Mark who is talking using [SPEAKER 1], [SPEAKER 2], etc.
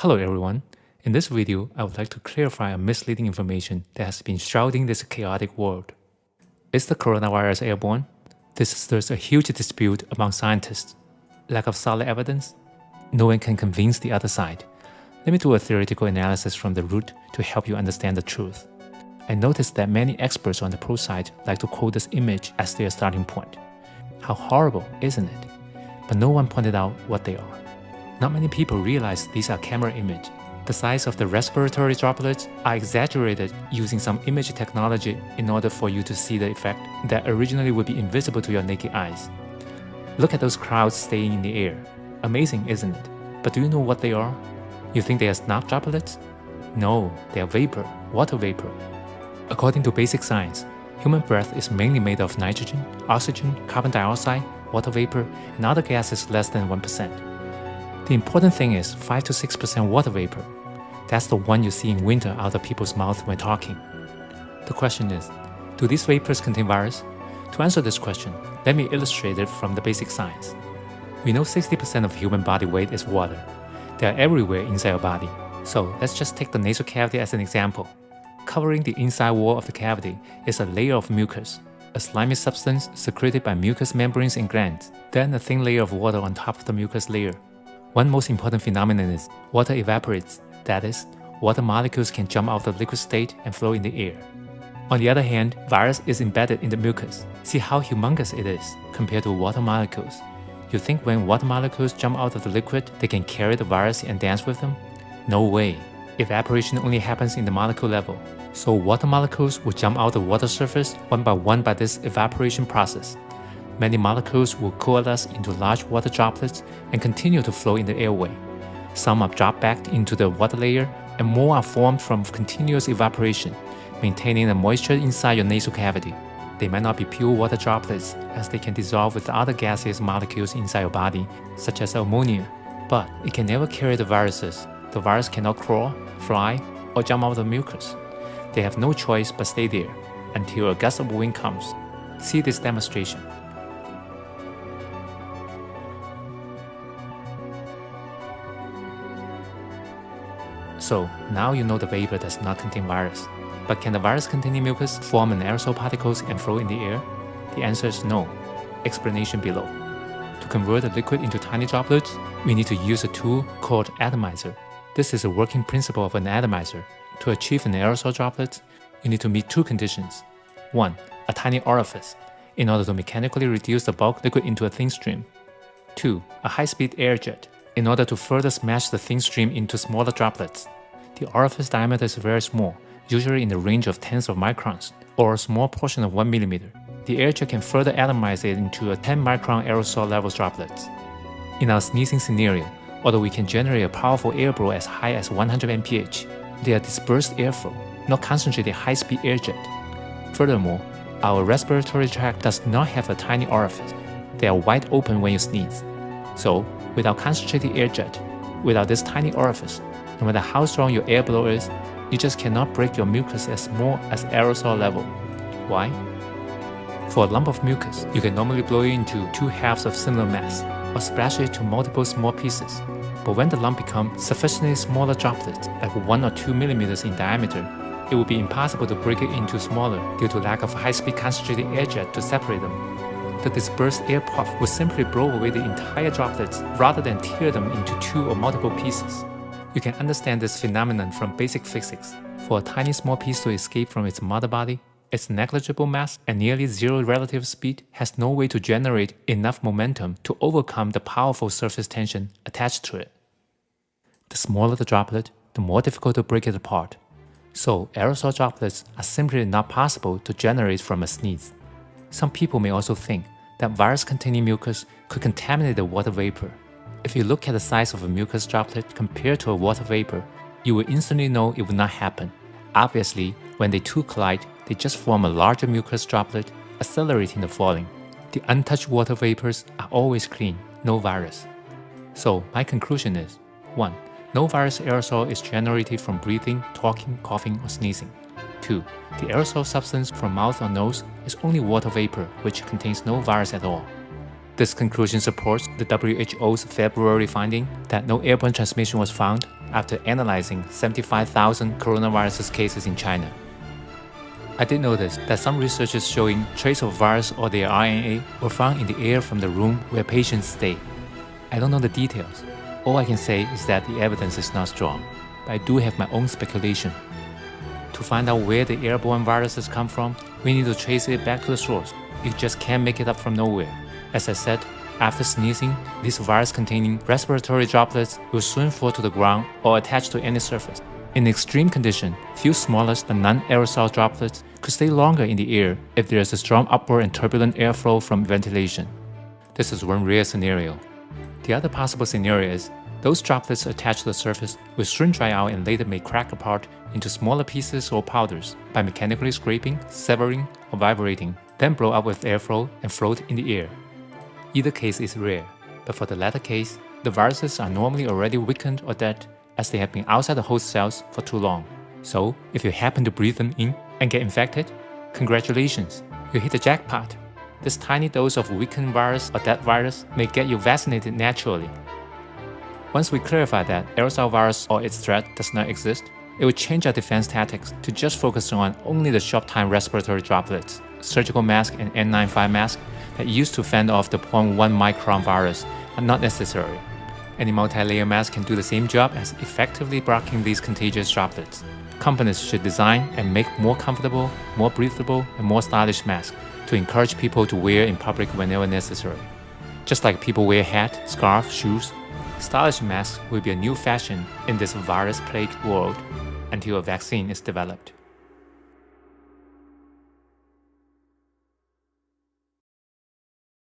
[SPEAKER 1] Hello everyone. In this video, I would like to clarify a misleading information that has been shrouding this chaotic world. Is the coronavirus airborne? This stirs a huge dispute among scientists. Lack of solid evidence? No one can convince the other side. Let me do a theoretical analysis from the root to help you understand the truth. I noticed that many experts on the pro side like to quote this image as their starting point. How horrible, isn't it? But no one pointed out what they are. Not many people realize these are camera images. The size of the respiratory droplets are exaggerated using some image technology in order for you to see the effect that originally would be invisible to your naked eyes. Look at those clouds staying in the air. Amazing, isn't it? But do you know what they are? You think they are snot droplets? No, they are vapor, water vapor. According to basic science, human breath is mainly made of nitrogen, oxygen, carbon dioxide, water vapor, and other gases less than 1%. The important thing is 5 to 6% water vapor. That's the one you see in winter out of people's mouths when talking. The question is, do these vapors contain virus? To answer this question, let me illustrate it from the basic science. We know 60% of human body weight is water. They are everywhere inside your body. So let's just take the nasal cavity as an example. Covering the inside wall of the cavity is a layer of mucus, a slimy substance secreted by mucous membranes and glands, then a thin layer of water on top of the mucus layer. One most important phenomenon is water evaporates, that is, water molecules can jump out of the liquid state and flow in the air. On the other hand, virus is embedded in the mucus. See how humongous it is compared to water molecules. You think when water molecules jump out of the liquid, they can carry the virus and dance with them? No way. Evaporation only happens in the molecule level. So water molecules will jump out the water surface one by this evaporation process. Many molecules will coalesce into large water droplets and continue to flow in the airway. Some are dropped back into the water layer, and more are formed from continuous evaporation, maintaining the moisture inside your nasal cavity. They might not be pure water droplets, as they can dissolve with other gaseous molecules inside your body, such as ammonia, but it can never carry the viruses. The virus cannot crawl, fly, or jump out of the mucus. They have no choice but stay there until a gust of wind comes. See this demonstration. So now you know the vapor does not contain virus. But can the virus containing mucus form an aerosol particles and flow in the air? The answer is no. Explanation below. To convert the liquid into tiny droplets, we need to use a tool called atomizer. This is a working principle of an atomizer. To achieve an aerosol droplet, you need to meet two conditions. 1. A tiny orifice, in order to mechanically reduce the bulk liquid into a thin stream. 2. A high-speed air jet, in order to further smash the thin stream into smaller droplets. The orifice diameter is very small, usually in the range of tens of microns, or a small portion of 1 millimeter. The air jet can further atomize it into a 10-micron aerosol level droplets. In our sneezing scenario, although we can generate a powerful air blow as high as 100 mph, they are dispersed airflow, not concentrated high-speed air jet. Furthermore, our respiratory tract does not have a tiny orifice. They are wide open when you sneeze. So, without concentrated air jet, without this tiny orifice, no matter how strong your air blow is, you just cannot break your mucus as small as aerosol level. Why? For a lump of mucus, you can normally blow it into two halves of similar mass, or splash it to multiple small pieces. But when the lump becomes sufficiently smaller droplets, like 1 or 2 millimeters in diameter, it will be impossible to break it into smaller due to lack of high-speed concentrated air jet to separate them. The dispersed air puff will simply blow away the entire droplets rather than tear them into two or multiple pieces. You can understand this phenomenon from basic physics. For a tiny small piece to escape from its mother body, its negligible mass and nearly zero relative speed has no way to generate enough momentum to overcome the powerful surface tension attached to it. The smaller the droplet, the more difficult to break it apart. So aerosol droplets are simply not possible to generate from a sneeze. Some people may also think that virus-containing mucus could contaminate the water vapor. If you look at the size of a mucus droplet compared to a water vapor, you will instantly know it will not happen. Obviously, when they two collide, they just form a larger mucus droplet, accelerating the falling. The untouched water vapors are always clean, no virus. So my conclusion is, 1. No virus aerosol is generated from breathing, talking, coughing, or sneezing. 2. The aerosol substance from mouth or nose is only water vapor, which contains no virus at all. This conclusion supports the WHO's February finding that no airborne transmission was found after analyzing 75,000 coronavirus cases in China. I did notice that some researchers showing traces of virus or their RNA were found in the air from the room where patients stay. I don't know the details. All I can say is that the evidence is not strong, but I do have my own speculation. To find out where the airborne viruses come from, we need to trace it back to the source. You just can't make it up from nowhere. As I said, after sneezing, these virus-containing respiratory droplets will soon fall to the ground or attach to any surface. In extreme condition, few smaller but non-aerosol droplets could stay longer in the air if there is a strong upward and turbulent airflow from ventilation. This is one rare scenario. The other possible scenario is those droplets attached to the surface will soon dry out and later may crack apart into smaller pieces or powders by mechanically scraping, severing, or vibrating, then blow up with airflow and float in the air. Either case is rare, but for the latter case, the viruses are normally already weakened or dead as they have been outside the host cells for too long. So, if you happen to breathe them in and get infected, congratulations, you hit the jackpot. This tiny dose of weakened virus or dead virus may get you vaccinated naturally. Once we clarify that aerosol virus or its threat does not exist, it will change our defense tactics to just focus on only the short-time respiratory droplets, surgical mask and N95 mask that used to fend off the 0.1 micron virus are not necessary. Any multi-layer mask can do the same job as effectively blocking these contagious droplets. Companies should design and make more comfortable, more breathable, and more stylish masks to encourage people to wear in public whenever necessary. Just like people wear hat, scarf, shoes, stylish masks will be a new fashion in this virus-plagued world until a vaccine is developed.